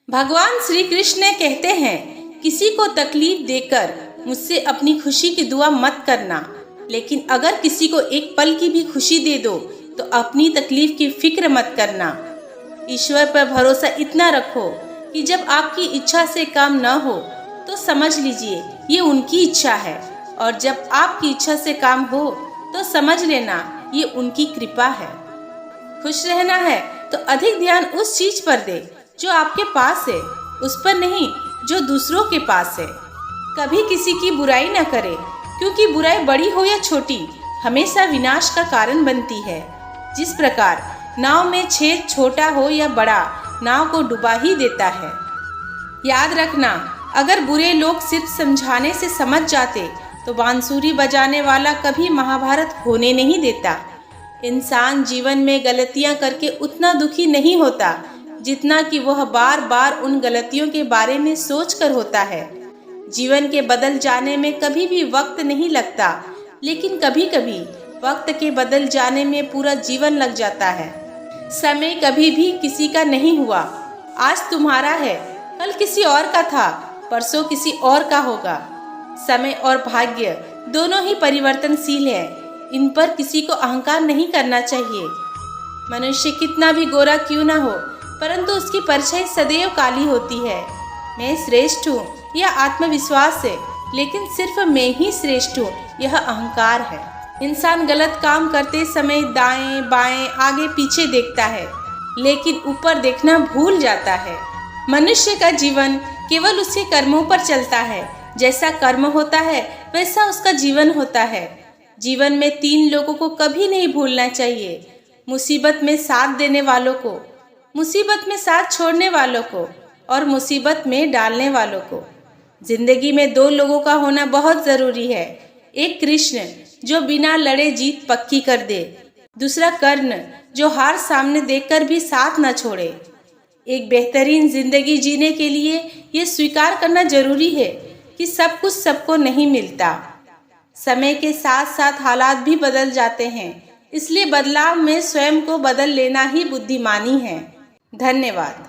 भगवान श्री कृष्ण कहते हैं, किसी को तकलीफ देकर मुझसे अपनी खुशी की दुआ मत करना, लेकिन अगर किसी को एक पल की भी खुशी दे दो तो अपनी तकलीफ की फिक्र मत करना। ईश्वर पर भरोसा इतना रखो कि जब आपकी इच्छा से काम न हो तो समझ लीजिए ये उनकी इच्छा है, और जब आपकी इच्छा से काम हो तो समझ लेना ये उनकी कृपा है। खुश रहना है तो अधिक ध्यान उस चीज पर दे जो आपके पास है, उस पर नहीं जो दूसरों के पास है। कभी किसी की बुराई न करे, क्योंकि बुराई बड़ी हो या छोटी हमेशा विनाश का कारण बनती है। जिस प्रकार नाव में छेद छोटा हो या बड़ा नाव को डुबा ही देता है। याद रखना, अगर बुरे लोग सिर्फ समझाने से समझ जाते तो बांसुरी बजाने वाला कभी महाभारत होने नहीं देता। इंसान जीवन में गलतियां करके उतना दुखी नहीं होता जितना कि वह बार बार उन गलतियों के बारे में सोचकर होता है। जीवन के बदल जाने में कभी भी वक्त नहीं लगता, लेकिन कभी कभी वक्त के बदल जाने में पूरा जीवन लग जाता है। समय कभी भी किसी का नहीं हुआ। आज तुम्हारा है, कल किसी और का था, परसों किसी और का होगा। समय और भाग्य दोनों ही परिवर्तनशील है। इन पर किसी को अहंकार नहीं करना चाहिए। मनुष्य कितना भी गोरा क्यों ना हो, परंतु उसकी परछाई सदैव काली होती है। मैं श्रेष्ठ हूँ यह आत्मविश्वास है, लेकिन सिर्फ मैं ही श्रेष्ठ हूँ यह अहंकार है। इंसान गलत काम करते समय दाएं बाएं आगे पीछे देखता है, लेकिन ऊपर देखना भूल जाता है। मनुष्य का जीवन केवल उसके कर्मों पर चलता है। जैसा कर्म होता है वैसा उसका जीवन होता है। जीवन में 3 लोगों को कभी नहीं भूलना चाहिए: मुसीबत में साथ देने वालों को, मुसीबत में साथ छोड़ने वालों को, और मुसीबत में डालने वालों को। जिंदगी में 2 लोगों का होना बहुत जरूरी है। एक कृष्ण जो बिना लड़े जीत पक्की कर दे, दूसरा कर्ण जो हार सामने देखकर भी साथ न छोड़े। एक बेहतरीन जिंदगी जीने के लिए ये स्वीकार करना जरूरी है कि सब कुछ सबको नहीं मिलता। समय के साथ साथ हालात भी बदल जाते हैं, इसलिए बदलाव में स्वयं को बदल लेना ही बुद्धिमानी है। धन्यवाद।